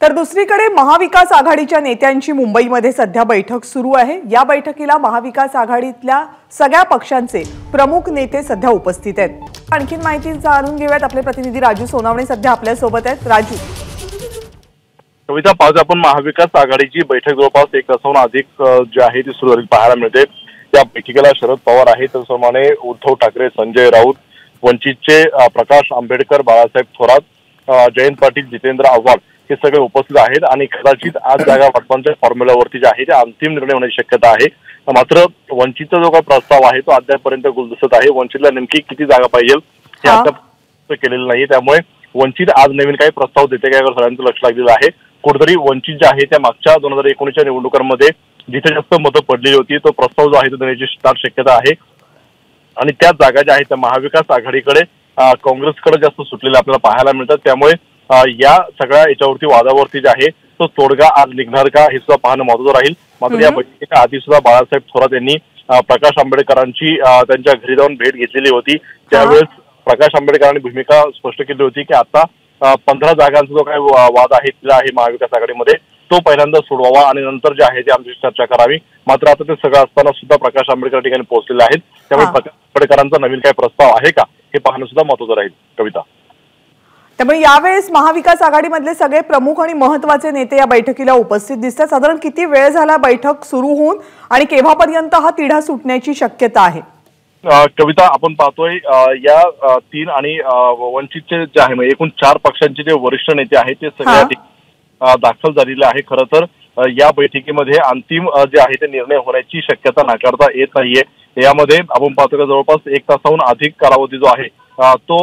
तर दुसरीकडे महाविकास आघाडीच्या नेत्यांची मुंबईमध्ये सध्या बैठक सुरू आहे। या बैठकीला महाविकास आघाडीतल्या सगळ्या पक्षांचे प्रमुख नेते सध्या उपस्थित आहेत। आणखीन माहिती जाणून घेऊयात, आपले प्रतिनिधी राजू सोनावणे सध्या आपल्या सोबत आहेत। राजू, कविता, पाच आपण महाविकास आघाडीची बैठक जवळपास एक तासाहून अधिक जी आहे ती सुरू झाली पाहायला मिळते। त्या बैठकीला शरद पवार आहेत, त्याचप्रमाणे उद्धव ठाकरे, संजय राऊत, वंचितचे प्रकाश आंबेडकर, बाळासाहेब थोरात, जयंत पाटील, जितेंद्र आव्हाड हे सगळे उपस्थित आहेत आणि कदाचित आज जागा वाटपांच्या फॉर्म्युलावरती जे आहे ते अंतिम निर्णय होण्याची शक्यता आहे। मात्र वंचितचा जो काही प्रस्ताव आहे तो अद्यापपर्यंत गुलदस्त्यात आहे। वंचितला नेमकी किती जागा पाहिजे हे अद्याप केलेलं नाही, त्यामुळे वंचित आज नवीन काही प्रस्ताव देते का यावर सगळ्यांचं लक्ष लागलेलं आहे। कुठेतरी वंचित जे आहे त्या मागच्या 2019च्या निवडणुकांमध्ये जिथे जास्त मतं पडलेली होती तो प्रस्ताव जो आहे तो देण्याची स्टार शक्यता आहे आणि त्या जागा ज्या आहेत त्या महाविकास आघाडीकडे काँग्रेसकडे जास्त सुटलेल्या आपल्याला पाहायला मिळतात। त्यामुळे या सगळ्या याच्यावरती वादावरती जे आहे तो तोडगा आज निघणार का हे सुद्धा पाहणं महत्त्वाचं राहील। मात्र या बैठकीच्या आधी सुद्धा बाळासाहेब थोरात यांनी प्रकाश आंबेडकरांची त्यांच्या घरी जाऊन भेट घेतलेली होती। त्यावेळेस प्रकाश आंबेडकरांनी भूमिका स्पष्ट केली होती की आता 15 जागांचा जो काही वाद आहे तिला आहे महाविकास आघाडीमध्ये तो पहिल्यांदा सोडवावा आणि नंतर जे आहे ते आमची चर्चा करावी। मात्र आता ते सगळं असताना सुद्धा प्रकाश आंबेडकर ठिकाणी पोहोचलेले आहेत, त्यामुळे प्रकाश आंबेडकरांचा नवीन काही प्रस्ताव आहे का हे पाहणं सुद्धा महत्त्वाचं राहील। कविता, त्यामुळे यावेळेस महाविकास आघाडीमधले सगळे प्रमुख आणि महत्त्वाचे नेते या बैठकीला उपस्थित दिसतात। साधारण किती वेळ झाला बैठक सुरू होऊन आणि केव्हापर्यंत हा तिढा सुटण्याची शक्यता आहे? कविता, आपण पाहतोय या 3 आणि वंचितचे जे आहे एकूण 4 पक्षांचे जे वरिष्ठ नेते आहेत ते सगळे दाखल झालेले आहे। खरं तर या बैठकीमध्ये अंतिम जे आहे ते निर्णय होण्याची शक्यता नाकारता येत नाहीये। यामध्ये आपण पाहतो की जवळपास 1 तासाहून अधिक कालावधी जो आहे तो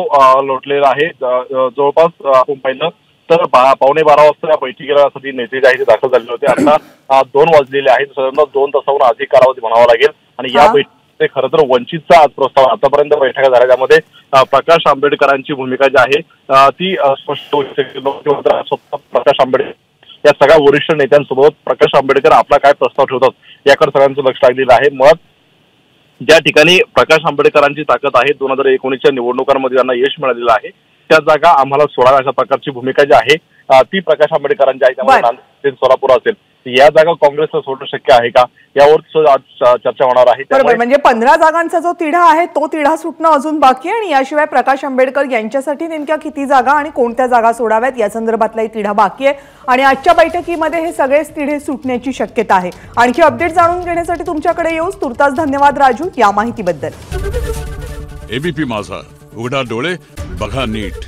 लोटलेला आहे। जवळपास आपण पाहिलं तर 12:15 वाजता या बैठकीला साठी नेते जे आहे ते दाखल झालेले होते। आता 2 वाजलेले आहेत, साधारण 2 तासाहून अधिक कालावधी म्हणावा लागेल। आणि या बैठकीत खरं तर वंचितचा आज प्रस्ताव आतापर्यंत बैठका झाल्या त्यामध्ये प्रकाश आंबेडकरांची भूमिका जी आहे ती स्पष्ट होऊ शकते। प्रकाश आंबेडकर या सगळ्या वरिष्ठ नेत्यांसोबत प्रकाश आंबेडकर आपला काय प्रस्ताव ठेवतात याकडे सगळ्यांचं लक्ष लागलेलं आहे। मुळात ज्या ठिकाणी प्रकाश आंबेडकरांची ताकद आहे 2019च्या निवडणुकांमध्ये त्यांना यश मिळालेलं आहे त्या जागा आम्हाला सोडाव्या अशा प्रकारची भूमिका जी आहे ती प्रकाश आंबेडकरांची आहे। त्यामुळे नांदेड, सोलापूर असेल या जागा काँग्रेसला सोडणं शक्य आहे का यावर आज चर्चा होणार आहे। बरोबर, म्हणजे 15 जागांचा जो तिढा आहे तो तिढा सुटणं अजून बाकी आहे आणि याशिवाय प्रकाश आंबेडकर यांच्यासाठी नेमक्या किती जागा आणि कोणत्या जागा सोडाव्यात या संदर्भातलाही तिढा बाकी आहे आणि आजच्या बैठकीमध्ये हे सगळेच तिढे सुटण्याची शक्यता आहे। आणखी अपडेट जाणून घेण्यासाठी तुमच्याकडे येऊस तुर्तास धन्यवाद राजू या माहितीबद्दल। एबीपी माझा, उघडा डोळे बघा नीट।